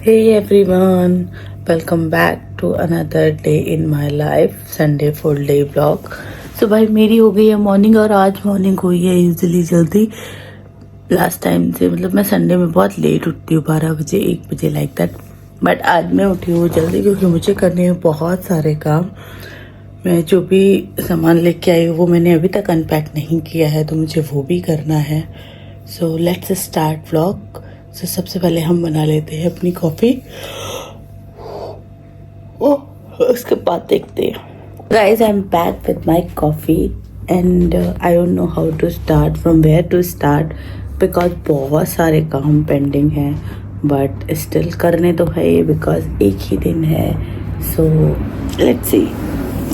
Hey everyone, welcome back to another day in my life, Sunday full day vlog. So भाई मेरी हो गई है मॉर्निंग और आज मॉर्निंग हुई है यूजुअली जल्दी लास्ट टाइम से। मतलब मैं संडे में बहुत लेट उठती हूँ, 12 बजे 1 बजे लाइक दैट। बट आज मैं उठी हूँ जल्दी क्योंकि मुझे करने हैं बहुत सारे काम। मैं जो भी सामान लेके आई हूँ वो मैंने अभी तक अनपैक नहीं किया है, तो मुझे वो भी करना है। So let's start vlog. So सबसे पहले हम बना लेते हैं अपनी कॉफ़ी, उसके बाद देखते हैं। Guys I am back with my coffee and I don't know how to start, from where to start, because बहुत सारे काम पेंडिंग हैं। बट स्टिल करने तो है ये, बिकॉज एक ही दिन है। So let's see.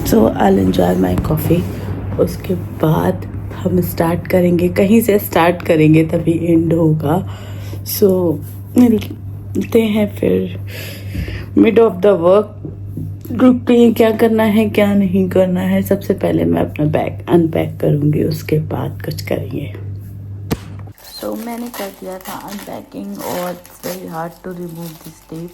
So I enjoy my coffee. उसके बाद हम स्टार्ट करेंगे, कहीं से स्टार्ट करेंगे तभी एंड होगा। सो मिलते हैं फिर mid of the work. Group पे क्या करना है क्या नहीं करना है, सबसे पहले मैं अपना बैग अनपैक करूँगी, उसके बाद कुछ करेंगे। तो मैंने कर दिया था अनपैकिंग और it's very hard to remove this tape.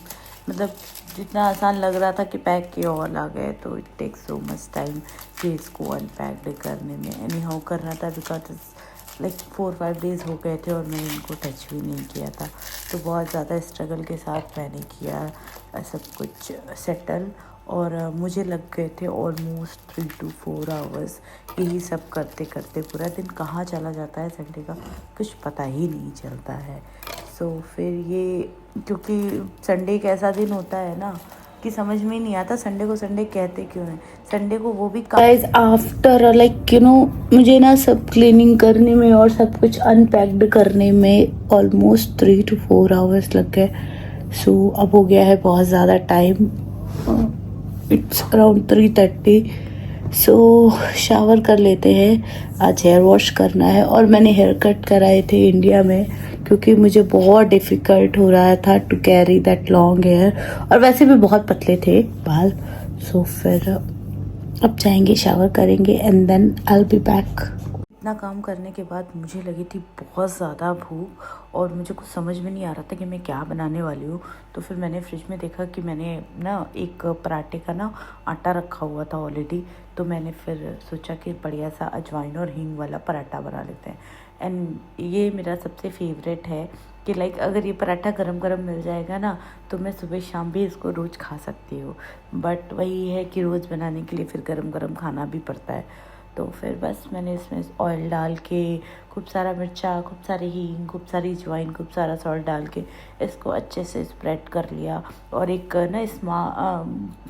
मतलब जितना आसान लग रहा था कि पैक के और आ गए, तो it takes so much time कि इसको अनपैक्ड करने में। एनी हाउ करना था बिकॉज लाइक 4-5 डेज़ हो गए थे और मैंने इनको टच भी नहीं किया था। तो बहुत ज़्यादा स्ट्रगल के साथ मैंने किया सब कुछ सेटल, और मुझे लग गए थे ऑलमोस्ट 3 to 4 आवर्स। यही सब करते करते पूरा दिन कहाँ चला जाता है संडे का कुछ पता ही नहीं चलता है। सो फिर ये, क्योंकि संडे एक ऐसा दिन होता है ना कि समझ में नहीं आता संडे को संडे कहते क्यों हैं। संडे को वो भी गाइस आफ्टर लाइक मुझे ना सब क्लीनिंग करने में और सब कुछ अनपैक्ड करने में ऑलमोस्ट 3 to 4 आवर्स लग गए। सो अब हो गया है बहुत ज़्यादा time, it's around 3:30। So shower कर लेते हैं, आज हेयर वॉश करना है। और मैंने हेयर कट कराए थे इंडिया में क्योंकि मुझे बहुत डिफ़िकल्ट हो रहा था to carry that long hair, और वैसे भी बहुत पतले थे बाल। सो फिर अब जाएंगे, शावर करेंगे and then I will be back. इतना काम करने के बाद मुझे लगी थी बहुत ज़्यादा भूख, और मुझे कुछ समझ में नहीं आ रहा था कि मैं क्या बनाने वाली हूँ। तो फिर मैंने फ्रिज में देखा कि मैंने ना एक पराठे का ना आटा रखा हुआ था ऑलरेडी। तो मैंने फिर सोचा कि बढ़िया सा अजवाइन और हींग वाला पराठा बना लेते हैं। एंड ये मेरा सबसे फेवरेट है कि लाइक अगर ये पराठा गरम गरम मिल जाएगा ना, तो मैं सुबह शाम भी इसको रोज़ खा सकती हूँ। बट वही है कि रोज़ बनाने के लिए फिर गरम गरम खाना भी पड़ता है। तो फिर बस मैंने इसमें ऑयल डाल के, खूब सारा मिर्चा, खूब सारी हींग, खूब सारी अजवाइन, खूब सारा सॉल्ट डाल के इसको अच्छे से स्प्रेड कर लिया। और एक ना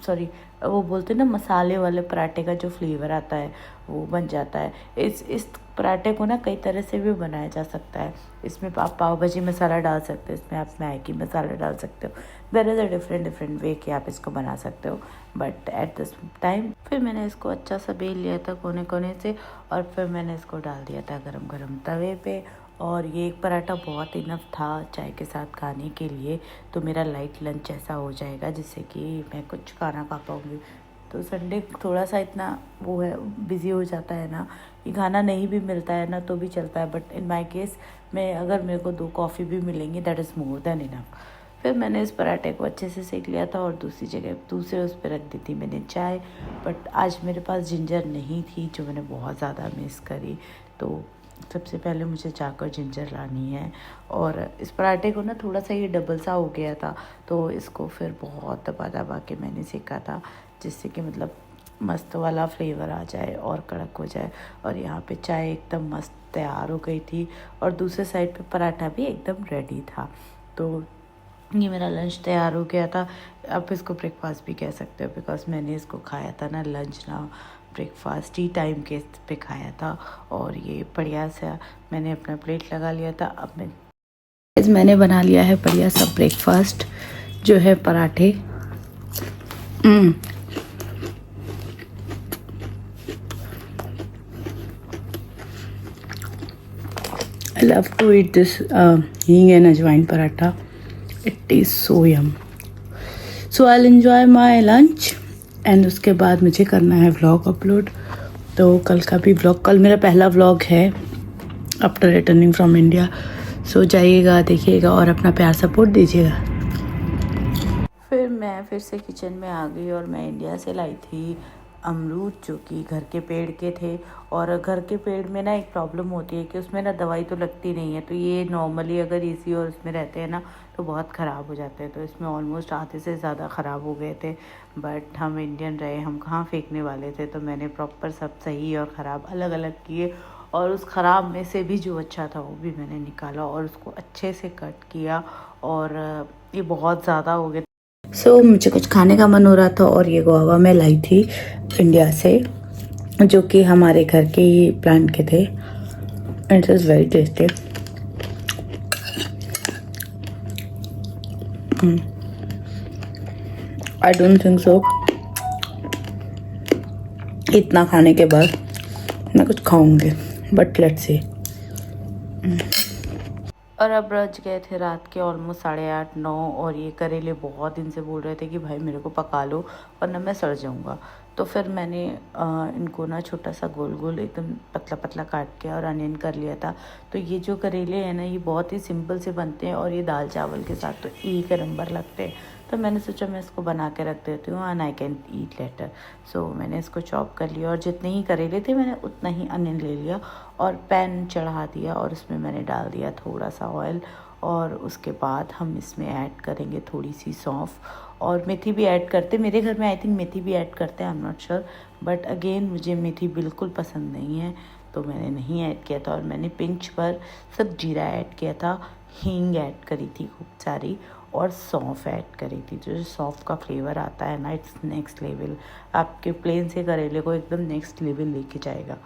सॉरी वो बोलते हैं ना मसाले वाले पराठे का जो फ्लेवर आता है वो बन जाता है। इस पराठे को ना कई तरह से भी बनाया जा सकता है। इसमें आप पाव भाजी मसाला डाल सकते हो, इसमें आप मैगी मसाला डाल सकते हो। There is a different way कि आप इसको बना सकते हो। बट एट दिस टाइम फिर मैंने इसको अच्छा सा बेल लिया था कोने कोने से, और फिर मैंने इसको डाल दिया था गरम गरम तवे पे। और ये एक पराठा बहुत इनफ था चाय के साथ खाने के लिए। तो मेरा लाइट लंच ऐसा हो जाएगा जिससे कि मैं कुछ खाना खा पाऊँगी। तो संडे थोड़ा सा इतना वो है, बिज़ी हो जाता है ना, ये खाना नहीं भी मिलता है ना तो भी चलता है। बट इन माय केस मैं अगर मेरे को 2 कॉफ़ी भी मिलेंगी that is more than enough. फिर मैंने इस पराठे को अच्छे से सेक लिया था और दूसरे उस पर रख दी थी मैंने चाय। बट आज मेरे पास जिंजर नहीं थी जो मैंने बहुत ज़्यादा मिस करी। तो सबसे पहले मुझे जाकर जिंजर लानी है। और इस पराठे को ना थोड़ा सा ये डबल सा हो गया था, तो इसको फिर बहुत दबा दबा के मैंने सेका था जिससे कि मतलब मस्त वाला फ्लेवर आ जाए और कड़क हो जाए। और यहाँ पे चाय एकदम मस्त तैयार हो गई थी और दूसरे साइड पे पराठा भी एकदम रेडी था। तो ये मेरा लंच तैयार हो गया था। आप इसको ब्रेकफास्ट भी कह सकते हो बिकॉज मैंने इसको खाया था ना लंच ना ब्रेकफास्ट, टी टाइम के पे खाया था। और ये बढ़िया सा मैंने अपना प्लेट लगा लिया था। अब मैंने बना लिया है बढ़िया सा ब्रेकफास्ट जो है पराठे। I love to eat this हींग एंड अजवाइन paratha. It tastes so yum. So I'll enjoy my lunch and उसके बाद मुझे करना है व्लॉग अपलोड। तो कल का भी व्लॉग, कल मेरा पहला व्लॉग है आफ्टर रिटर्निंग फ्रॉम इंडिया। सो जाइएगा, देखिएगा और अपना प्यार सपोर्ट दीजिएगा। फिर मैं फिर से किचन में आ गई और मैं इंडिया से लाई थी अमरूद, जो कि घर के पेड़ के थे। और घर के पेड़ में ना एक प्रॉब्लम होती है कि उसमें ना दवाई तो लगती नहीं है, तो ये नॉर्मली अगर इसी और उसमें रहते हैं ना तो बहुत ख़राब हो जाते हैं। तो इसमें ऑलमोस्ट आधे से ज़्यादा ख़राब हो गए थे, बट हम इंडियन रहे, हम कहाँ फेंकने वाले थे। तो मैंने प्रॉपर सब सही और ख़राब अलग अलग किए, और उस ख़राब में से भी जो अच्छा था वो भी मैंने निकाला और उसको अच्छे से कट किया। और ये बहुत ज़्यादा हो गया। मुझे कुछ खाने का मन हो रहा था, और ये गुआवा मैं लाई थी इंडिया से, जो कि हमारे घर के ही प्लांट के थे। It is very tasty. I don't think so इतना खाने के बाद मैं कुछ खाऊंगी, बट लेट्स सी। और अब बज गए थे रात के ऑलमोस्ट 8:30-9, और ये करेले बहुत दिन से बोल रहे थे कि भाई मेरे को पका लो वरना मैं सड़ जाऊंगा। तो फिर मैंने इनको ना छोटा सा गोल गोल एकदम पतला पतला काट के और अनियन कर लिया था। तो ये जो करेले हैं ना, ये बहुत ही सिंपल से बनते हैं और ये दाल चावल के साथ तो एक नंबर लगते हैं। तो मैंने सोचा मैं इसको बना के रख देती हूँ and I can eat later. So मैंने इसको चॉप कर लिया, और जितने ही करेले थे मैंने उतना ही अनियन ले लिया और पैन चढ़ा दिया, और उसमें मैंने डाल दिया थोड़ा सा ऑयल। और उसके बाद हम इसमें ऐड करेंगे थोड़ी सी सौंफ, और मेथी भी ऐड करते। मेरे घर में आई थिंक मेथी भी ऐड करते हैं, I am not sure, but again मुझे मेथी बिल्कुल पसंद नहीं है तो मैंने नहीं ऐड किया था। और मैंने पिंच पर सिर्फ जीरा ऐड किया था, हींग ऐड करी थी खूब सारी, और सौंफ ऐड करी थी। जो सौंफ का फ्लेवर आता है ना, इट्स नेक्स्ट लेवल, आपके प्लेन से करेले को एकदम नेक्स्ट लेवल लेके जाएगा।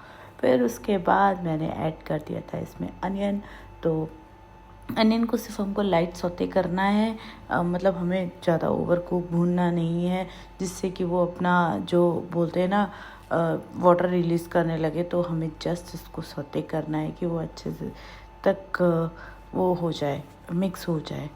फिर उसके बाद मैंने ऐड कर दिया था इसमें अनियन। तो अनियन को सिर्फ हमको लाइट सौते करना है, मतलब हमें ज़्यादा ओवर कुक भूनना नहीं है, जिससे कि वो अपना जो बोलते हैं ना वाटर रिलीज़ करने लगे। तो हमें जस्ट इसको सौते करना है कि वो अच्छे से तक वो हो जाए, मिक्स हो जाए।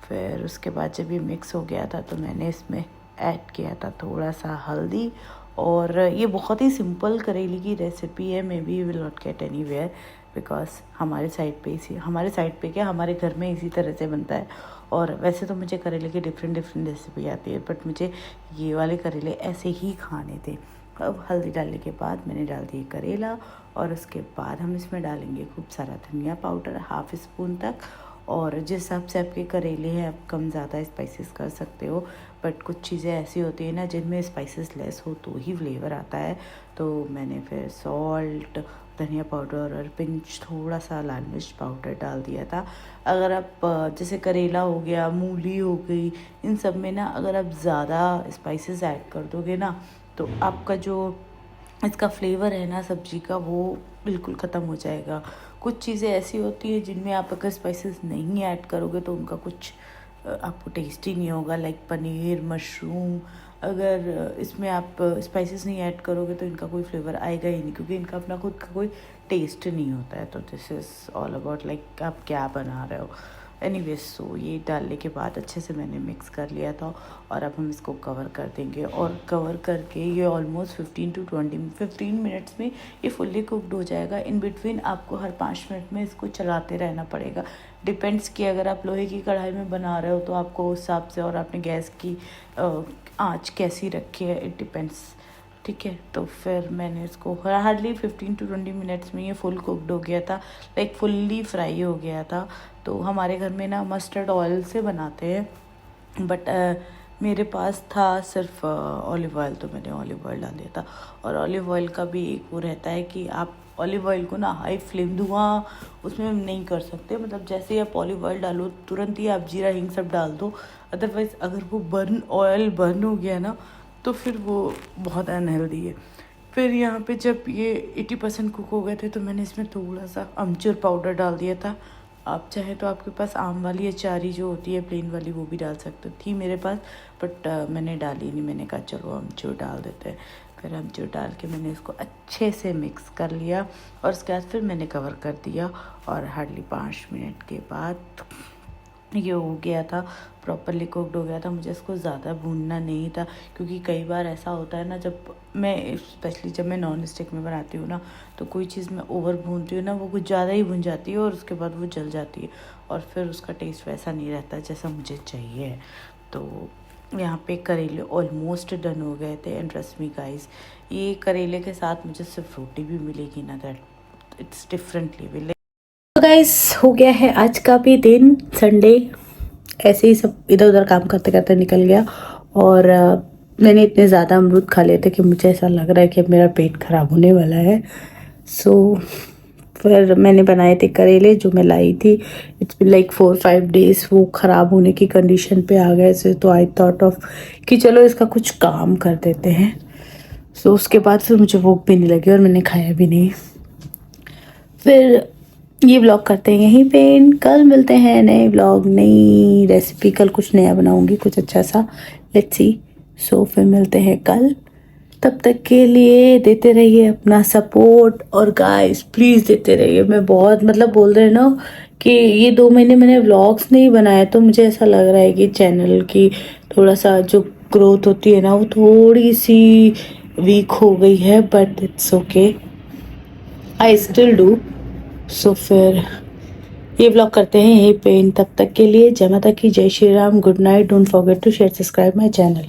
फिर उसके बाद जब ये मिक्स हो गया था तो मैंने इसमें ऐड किया था थोड़ा सा हल्दी। और ये बहुत ही सिंपल करेले की रेसिपी है, may be you will not gate anywhere because हमारे साइड पे क्या, हमारे घर में इसी तरह से बनता है। और वैसे तो मुझे करेले की डिफरेंट रेसिपी आती है, बट मुझे ये वाले करेले ऐसे ही खाने थे। अब हल्दी डालने के बाद मैंने डाल दिया करेला, और उसके बाद हम इसमें डालेंगे खूब सारा धनिया पाउडर, हाफ स्पून तक। और जिस हिसाब से आपके करेले हैं, आप कम ज़्यादा स्पाइसेस कर सकते हो, बट कुछ चीज़ें ऐसी होती है ना जिनमें स्पाइसेस लेस हो तो ही फ्लेवर आता है। तो मैंने फिर सॉल्ट, धनिया पाउडर और पिंच थोड़ा सा लाल मिर्च पाउडर डाल दिया था। अगर आप जैसे करेला हो गया, मूली हो गई, इन सब में ना अगर आप ज़्यादा स्पाइसेस ऐड कर दोगे ना तो आपका जो इसका फ्लेवर है ना सब्जी का, वो बिल्कुल ख़त्म हो जाएगा। कुछ चीज़ें ऐसी होती है जिनमें आप अगर स्पाइसेस नहीं ऐड करोगे तो उनका कुछ आपको टेस्ट ही नहीं होगा। लाइक पनीर, मशरूम, अगर इसमें आप स्पाइसेस नहीं ऐड करोगे तो इनका कोई फ्लेवर आएगा ही नहीं, क्योंकि इनका अपना खुद का कोई टेस्ट नहीं होता है। तो this is all about like आप क्या बना रहे हो। एनीवेज, सो ये डालने के बाद अच्छे से मैंने मिक्स कर लिया था, और अब हम इसको कवर कर देंगे। और कवर करके ये ऑलमोस्ट 15 मिनट्स में ये फुल्ली कुकड हो जाएगा। इन बिटवीन आपको हर 5 मिनट में इसको चलाते रहना पड़ेगा। डिपेंड्स कि अगर आप लोहे की कढ़ाई में बना रहे हो तो आपको उस हिसाब से, और आपने गैस की आँच कैसी रखी है, इट डिपेंड्स। ठीक है, तो फिर मैंने इसको हार्डली 15 to 20 मिनट्स में ये फुल कुकड हो गया था, लाइक फुल्ली फ्राई हो गया था। तो हमारे घर में ना मस्टर्ड ऑयल से बनाते हैं, बट मेरे पास था सिर्फ ऑलिव ऑयल, तो मैंने ऑलिव ऑयल डाल दिया था। और ऑलिव ऑयल का भी एक वो रहता है कि आप ऑलिव ऑयल को ना हाई फ्लेम, धुआं उसमें नहीं कर सकते। मतलब जैसे ही आप ऑलिव ऑयल डालो तुरंत ही आप जीरा हिंग सब डाल दो, अदरवाइज़ अगर वो ऑयल बर्न हो गया ना तो फिर वो बहुत अनहेल्दी है। फिर यहाँ पे जब ये 80% कुक हो गए थे तो मैंने इसमें थोड़ा सा अमचूर पाउडर डाल दिया था। आप चाहे तो आपके पास आम वाली अचारी जो होती है प्लेन वाली, वो भी डाल सकते थी मेरे पास, बट मैंने डाली नहीं। मैंने कहा चलो अमचूर डाल देते हैं। फिर अमचूर डाल के मैंने इसको अच्छे से मिक्स कर लिया, और उसके बाद फिर मैंने कवर कर दिया। और हार्डली 5 मिनट के बाद ये हो गया था, प्रॉपरली कुकड हो गया था। मुझे इसको ज़्यादा भूनना नहीं था, क्योंकि कई बार ऐसा होता है ना, जब मैं स्पेशली जब मैं नॉन स्टिक में बनाती हूँ ना, तो कोई चीज़ मैं ओवर भूनती हूँ ना, वो कुछ ज़्यादा ही भून जाती है और उसके बाद वो जल जाती है, और फिर उसका टेस्ट वैसा नहीं रहता जैसा मुझे चाहिए। तो यहाँ पे करेले ऑलमोस्ट डन हो गए थे एंड ट्रस्ट मी गाइस, ये करेले के साथ मुझे सिर्फ रोटी भी मिलेगी ना, दैट इट्स डिफरेंट लेवल। तो गाइस हो गया है आज का भी दिन, संडे ऐसे ही सब इधर उधर काम करते करते निकल गया। और मैंने इतने ज़्यादा अमरूद खा लिए थे कि मुझे ऐसा लग रहा है कि अब मेरा पेट ख़राब होने वाला है। सो फिर मैंने बनाए थे करेले जो मैं लाई थी, इट्स बिन लाइक 4-5 डेज, वो ख़राब होने की कंडीशन पे आ गए थे। तो आई थॉट ऑफ कि चलो इसका कुछ काम कर देते हैं। सो उसके बाद फिर मुझे भूख भी नहीं लगी और मैंने खाया भी नहीं। फिर ये व्लॉग करते हैं यहीं पे, कल मिलते हैं नए व्लॉग, नई रेसिपी, कल कुछ नया बनाऊंगी, कुछ अच्छा सा, लेट्स सी। सो फिर मिलते हैं कल, तब तक के लिए देते रहिए अपना सपोर्ट। और गाइस प्लीज़ देते रहिए, मैं बहुत मतलब बोल रहे हैं ना कि ये 2 महीने मैंने व्लॉग्स नहीं बनाए, तो मुझे ऐसा लग रहा है कि चैनल की थोड़ा सा जो ग्रोथ होती है ना वो थोड़ी सी वीक हो गई है, but it's okay, I still do. So फिर ये व्लॉग करते हैं यहीं पे, तब तक के लिए जय माता की, जय Shri Ram, good night, don't forget to share subscribe my channel.